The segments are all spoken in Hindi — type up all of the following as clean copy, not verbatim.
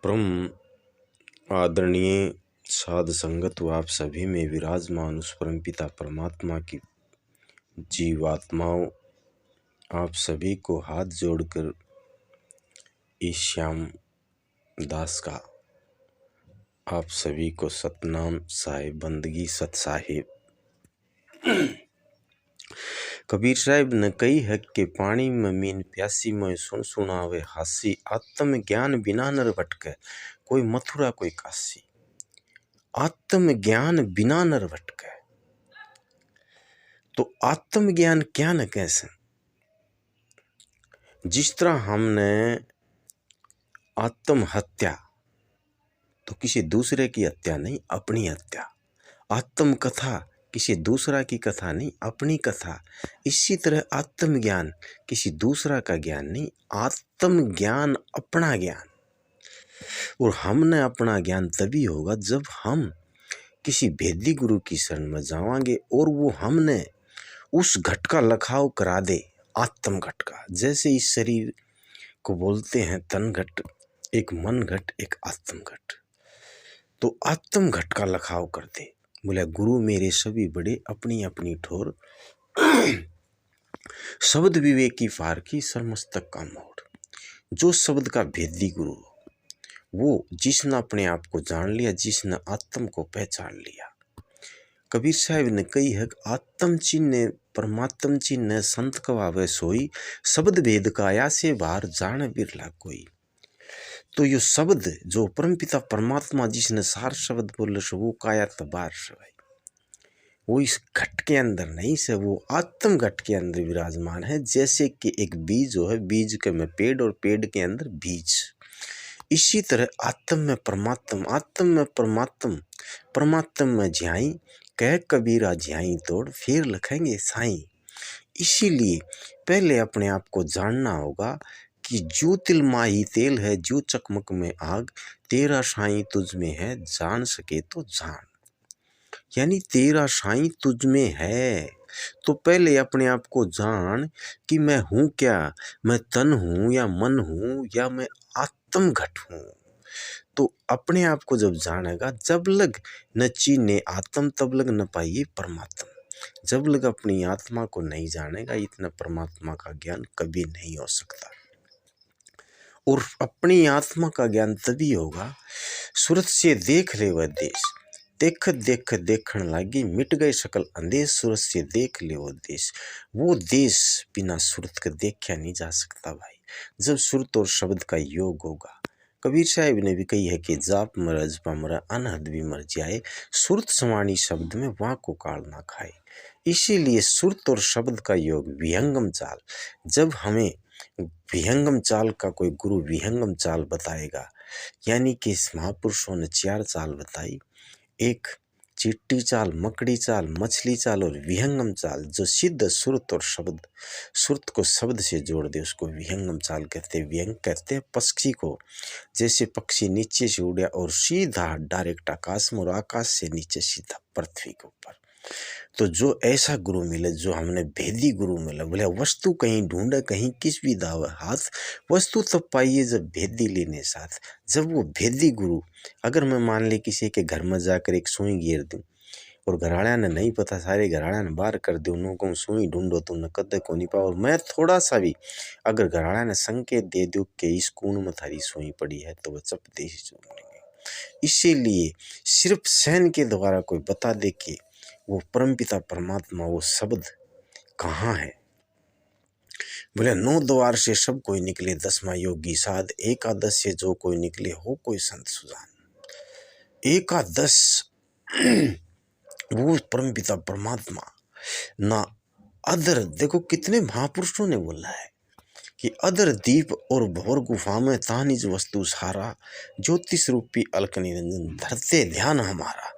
परम आदरणीय साध संगत व आप सभी में विराजमान उस परमपिता परमात्मा की जीवात्माओं, आप सभी को हाथ जोड़कर इस श्याम दास का आप सभी को सतनाम साहिब बंदगी सत साहिब। कबीर साहिब ने कही है कि पानी में मीन प्यासी में सुन सुनावे हासी, आत्म ज्ञान बिना नर भटके कोई मथुरा कोई काशी। आत्म ज्ञान बिना नर भटके, तो आत्म ज्ञान क्या न कैसे। जिस तरह हमने आत्महत्या तो किसी दूसरे की हत्या नहीं, अपनी हत्या। आत्म कथा किसी दूसरा की कथा नहीं, अपनी कथा। इसी तरह आत्मज्ञान किसी दूसरा का ज्ञान नहीं, आत्म ज्ञान अपना ज्ञान। और हमने अपना ज्ञान तभी होगा जब हम किसी भेदी गुरु की शरण में जावांगे और वो हमने उस घट का लखाव करा दे, आत्म घट का। जैसे इस शरीर को बोलते हैं तन घट, एक मन घट, एक आत्म घट। तो आत्म घट का लखाव कर दे। बोले गुरु मेरे सभी बड़े अपनी अपनी ठोर, शब्द विवेक की फार की सरमस्तक का मोड़। जो शब्द का भेदी गुरु वो जिसने अपने आप को जान लिया, जिसने आत्म को पहचान लिया। कबीर साहब ने कही है आत्म चिन्ह परमात्म चिन्ह संत कवावे सोई, शब्द भेद काया से बाहर जान बिरला कोई। तो ये शब्द जो परमपिता परमात्मा जिसने सार शब्द बोले सो वो काया तबार से भाई, वो इस घट के अंदर नहीं से, वो आत्म घट के अंदर विराजमान है। जैसे कि एक बीज जो है, बीज के में पेड़ और पेड़ के अंदर बीज, इसी तरह आत्म में परमात्म, आत्म में परमात्म, परमात्म में ज्याई कह कबीरा ज्याई तोड़ फिर लखेंगे साईं। इसीलिए पहले अपने आप को जानना होगा कि जो तिल माही तेल है, जो चकमक में आग, तेरा साईं तुझ में है जान सके तो जान। यानी तेरा साईं तुझ में है, तो पहले अपने आप को जान कि मैं हूँ क्या, मैं तन हूँ या मन हूँ या मैं आत्म घट हूँ। तो अपने आप को जब जानेगा, जब लग न चीने आत्म तब लग न पाइए परमात्मा। जब लग अपनी आत्मा को नहीं जानेगा, इतना परमात्मा का ज्ञान कभी नहीं हो सकता। और अपनी आत्मा का ज्ञान तभी होगा, सूरत से देख ले वह देश, देख देख देखण लागी मिट गए सकल अंदेश, सूरत से देख ले वो देश। वो देश बिना सूरत के देखा नहीं जा सकता भाई, जब सूरत और शब्द का योग होगा। कबीर साहिब ने भी कही है कि जाप मर अजपा मरा अनहद भी मर जाए, सूरत समानी शब्द में वहाँ को काल ना खाए। इसीलिए सूरत और शब्द का योग विहंगम चाल। जब हमें विहंगम चाल का कोई गुरु विहंगम चाल बताएगा, यानी कि इस महापुरुषों ने 4 चाल बताई, एक चिट्टी चाल, मकड़ी चाल, मछली चाल और विहंगम चाल। जो सिद्ध सुरत और शब्द, सुरत को शब्द से जोड़ दे उसको विहंगम चाल कहते हैं। विहंग कहते हैं पक्षी को, जैसे पक्षी नीचे से उड़ा और सीधा डायरेक्ट आकाश में, और आकाश से नीचे सीधा पृथ्वी के ऊपर। तो जो ऐसा गुरु मिले, जो हमने भेदी गुरु मिले, बोले वस्तु कहीं ढूंढे कहीं किस भी दावे हाथ, वस्तु तब पाइए जब भेदी लेने साथ। जब वो भेदी गुरु, अगर मैं मान ले किसी के घर में जाकर एक सुई घेर दूं और घराड़ा ने नहीं पता, सारे घराड़ा ने बाहर कर दूं, उन्होंने कहूँ सुई ढूंढो तो न कदे को नहीं पाओ, और मैं थोड़ा सा भी अगर घराड़ा ने संकेत दे दूं कि इस कूण में थारी सुई पड़ी है, तो वह चप दे ही चूमेंगे। इसीलिए सिर्फ सहन के द्वारा कोई बता दे कि वो परमपिता परमात्मा, वो शब्द कहाँ है। बोले 9 द्वार से सब कोई निकले, 10वां योगी साध, एकादश से जो कोई निकले हो कोई संत सुजान। एकादश वो परमपिता परमात्मा ना अदर। देखो कितने महापुरुषों ने बोला है कि अदर दीप और भवर गुफा में तानिज वस्तु सारा, ज्योतिष रूपी अलक निरंजन धरते ध्यान हमारा।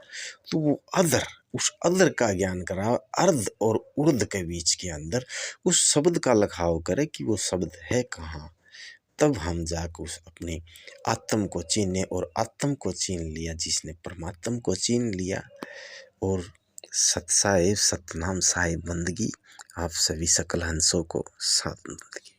तो वो अदर, उस अदर का ज्ञान करा, अर्ध और उर्ध के बीच के अंदर उस शब्द का लखाव करे कि वो शब्द है कहाँ। तब हम जाकर उस अपने आत्म को चीने, और आत्म को चीन लिया जिसने परमात्म को चीन लिया। और सत साहिब, सतनाम साहिब बंदगी आप सभी सकल हंसों को साथ बंदगी।